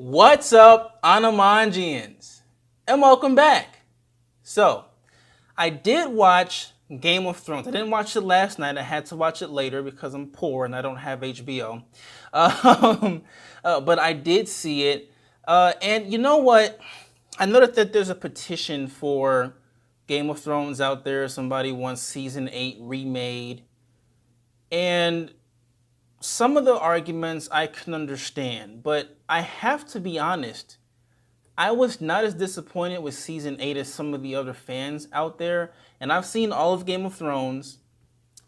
What's up, Anamangians? And welcome back. So, I did watch Game of Thrones. I didn't watch it last night. I had to watch it later because I'm poor and I don't have HBO. But I did see it. And you know what? I noticed that there's a petition for Game of Thrones out there. Somebody wants season 8 remade. And some of the arguments I can understand, but I have to be honest. I was not as disappointed with season 8 as some of the other fans out there. And I've seen all of Game of Thrones.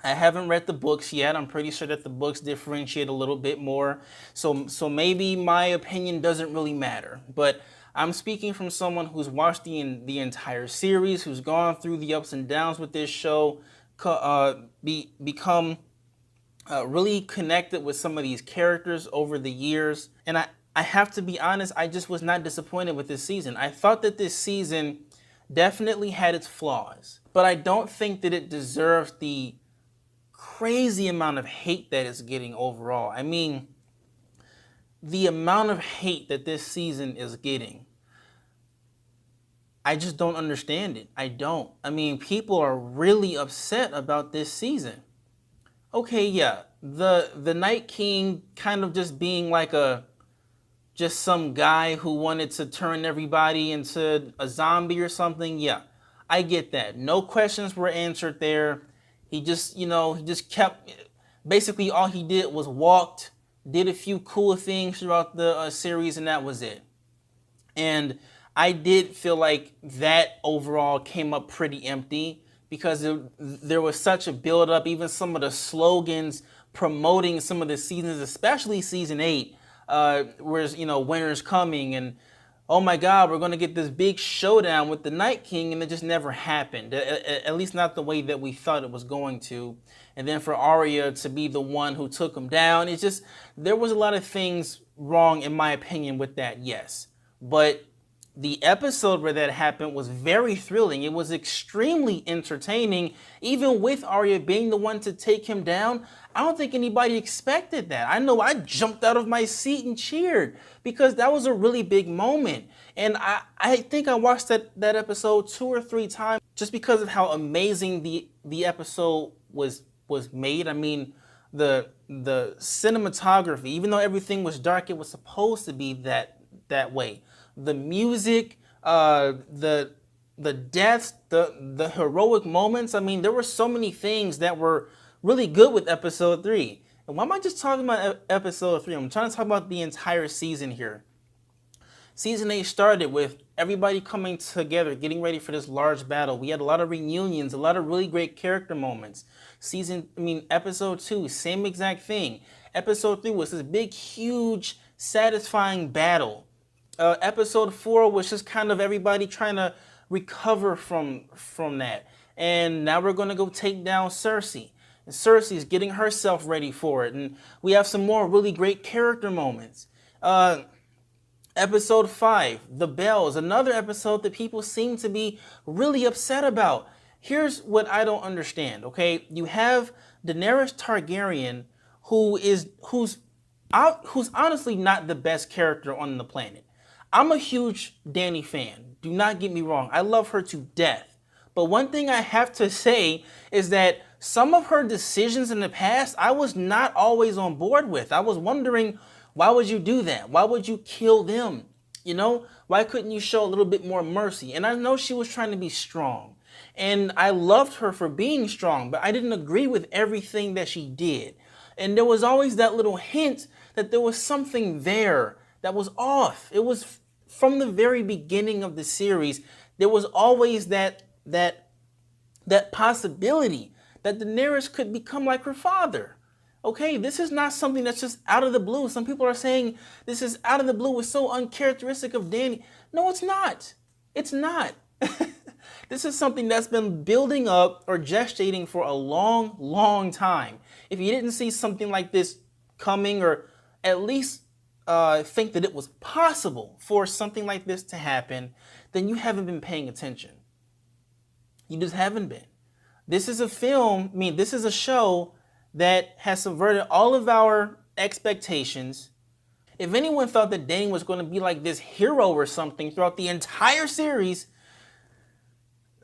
I haven't read the books yet. I'm pretty sure that the books differentiate a little bit more. So maybe my opinion doesn't really matter. But I'm speaking from someone who's watched the entire series, who's gone through the ups and downs with this show, become really connected with some of these characters over the years. And I have to be honest, I just was not disappointed with this season. I thought that this season definitely had its flaws, but I don't think that it deserves the crazy amount of hate that it's getting overall. I mean, the amount of hate that this season is getting, I just don't understand it. I don't. I mean, people are really upset about this season. Okay, yeah, the Night King kind of just being like just some guy who wanted to turn everybody into a zombie or something. Yeah, I get that. No questions were answered there. He just, he just kept, basically all he did was walked, did a few cool things throughout the series, and that was it. And I did feel like that overall came up pretty empty because there was such a build up, even some of the slogans promoting some of the seasons, especially season 8, whereas, winter's coming and oh my God, we're going to get this big showdown with the Night King, and it just never happened, at least not the way that we thought it was going to. And then for Arya to be the one who took him down, it's just, there was a lot of things wrong in my opinion with that, yes. But the episode where that happened was very thrilling. It was extremely entertaining, even with Arya being the one to take him down. I don't think anybody expected that. I know I jumped out of my seat and cheered because that was a really big moment. And I think I watched that episode 2 or 3 times just because of how amazing the episode was made. I mean, the cinematography, even though everything was dark, it was supposed to be that way. The music, the deaths, the heroic moments. I mean, there were so many things that were really good with episode 3. And why am I just talking about episode 3? I'm trying to talk about the entire season here. Season 8 started with everybody coming together, getting ready for this large battle. We had a lot of reunions, a lot of really great character moments. Episode 2, same exact thing. Episode 3 was this big, huge, satisfying battle. Episode 4 was just kind of everybody trying to recover from that. And now we're going to go take down Cersei. And Cersei's getting herself ready for it. And we have some more really great character moments. Episode 5, The Bells, another episode that people seem to be really upset about. Here's what I don't understand, okay? You have Daenerys Targaryen, who's honestly not the best character on the planet. I'm a huge Dany fan. Do not get me wrong. I love her to death. But one thing I have to say is that some of her decisions in the past, I was not always on board with. I was wondering, why would you do that? Why would you kill them? Why couldn't you show a little bit more mercy? And I know she was trying to be strong. And I loved her for being strong, but I didn't agree with everything that she did. And there was always that little hint that there was something there that was off. It was from the very beginning of the series, there was always that possibility that Daenerys could become like her father. Okay, this is not something that's just out of the blue. Some people are saying this is out of the blue. It's so uncharacteristic of Dany. No, it's not. It's not. This is something that's been building up or gestating for a long, long time. If you didn't see something like this coming, or at least think that it was possible for something like this to happen, then you haven't been paying attention. You just haven't been. This is a this is a show that has subverted all of our expectations. If anyone thought that Dany was going to be like this hero or something throughout the entire series,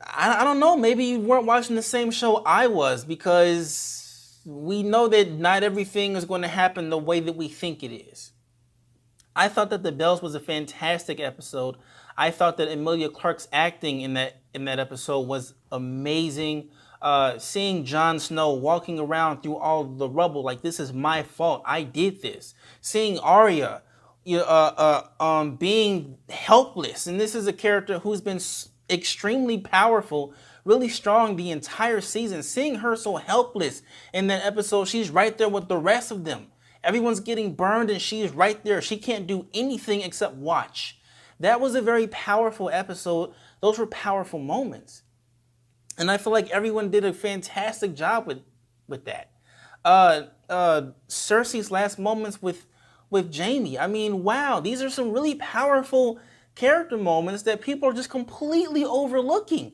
I don't know. Maybe you weren't watching the same show I was, because we know that not everything is going to happen the way that we think it is. I thought that The Bells was a fantastic episode. I thought that Emilia Clarke's acting in that episode was amazing. Seeing Jon Snow walking around through all the rubble like, this is my fault, I did this. Seeing Arya being helpless, and this is a character who's been extremely powerful, really strong the entire season. Seeing her so helpless in that episode, she's right there with the rest of them. Everyone's getting burned and she's right there. She can't do anything except watch. That was a very powerful episode. Those were powerful moments. And I feel like everyone did a fantastic job with that. Cersei's last moments with Jaime. I mean, wow, these are some really powerful character moments that people are just completely overlooking.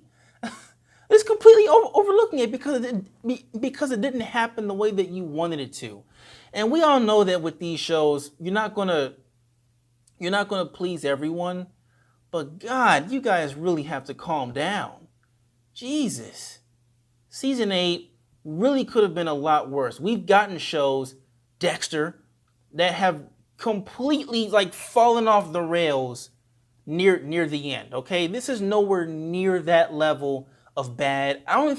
It's completely overlooking it because it didn't happen the way that you wanted it to. And we all know that with these shows, you're not gonna please everyone. But God, you guys really have to calm down. Jesus. Season 8 really could have been a lot worse. We've gotten shows, Dexter, that have completely like fallen off the rails near the end. Okay, this is nowhere near that level of bad. I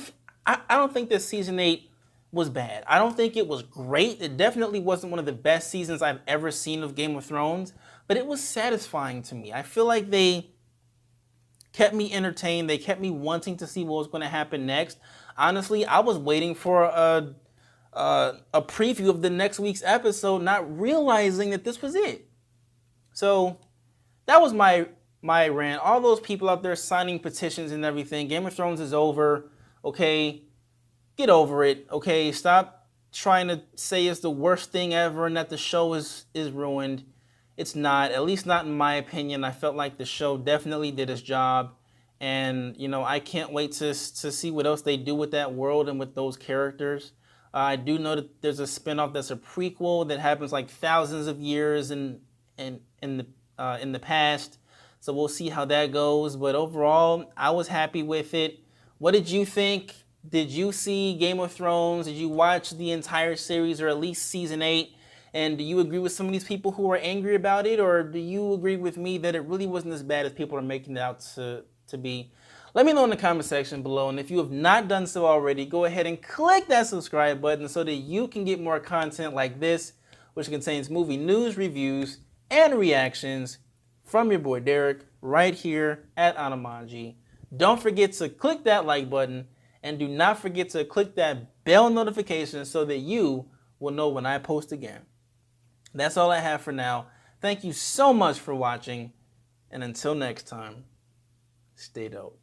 don't think that season 8 was bad. I don't think it was great. It definitely wasn't one of the best seasons I've ever seen of Game of Thrones, but it was satisfying to me. I feel like they kept me entertained. They kept me wanting to see what was going to happen next. Honestly, I was waiting for a preview of the next week's episode, not realizing that this was it. So that was my rant. All those people out there signing petitions and everything. Game of Thrones is over. Okay, get over it. Okay, stop trying to say it's the worst thing ever and that the show is ruined. It's not, at least not in my opinion. I felt like the show definitely did its job. And, you know, I can't wait to see what else they do with that world and with those characters. I do know that there's a spinoff that's a prequel that happens like thousands of years in the past. So we'll see how that goes. But overall, I was happy with it. What did you think? Did you see Game of Thrones? Did you watch the entire series, or at least season 8? And do you agree with some of these people who are angry about it? Or do you agree with me that it really wasn't as bad as people are making it out to be? Let me know in the comment section below. And if you have not done so already, go ahead and click that subscribe button so that you can get more content like this, which contains movie news, reviews, and reactions from your boy Derek right here at Anamanji. Don't forget to click that like button, and do not forget to click that bell notification so that you will know when I post again. That's all I have for now. Thank you so much for watching, and until next time, stay dope.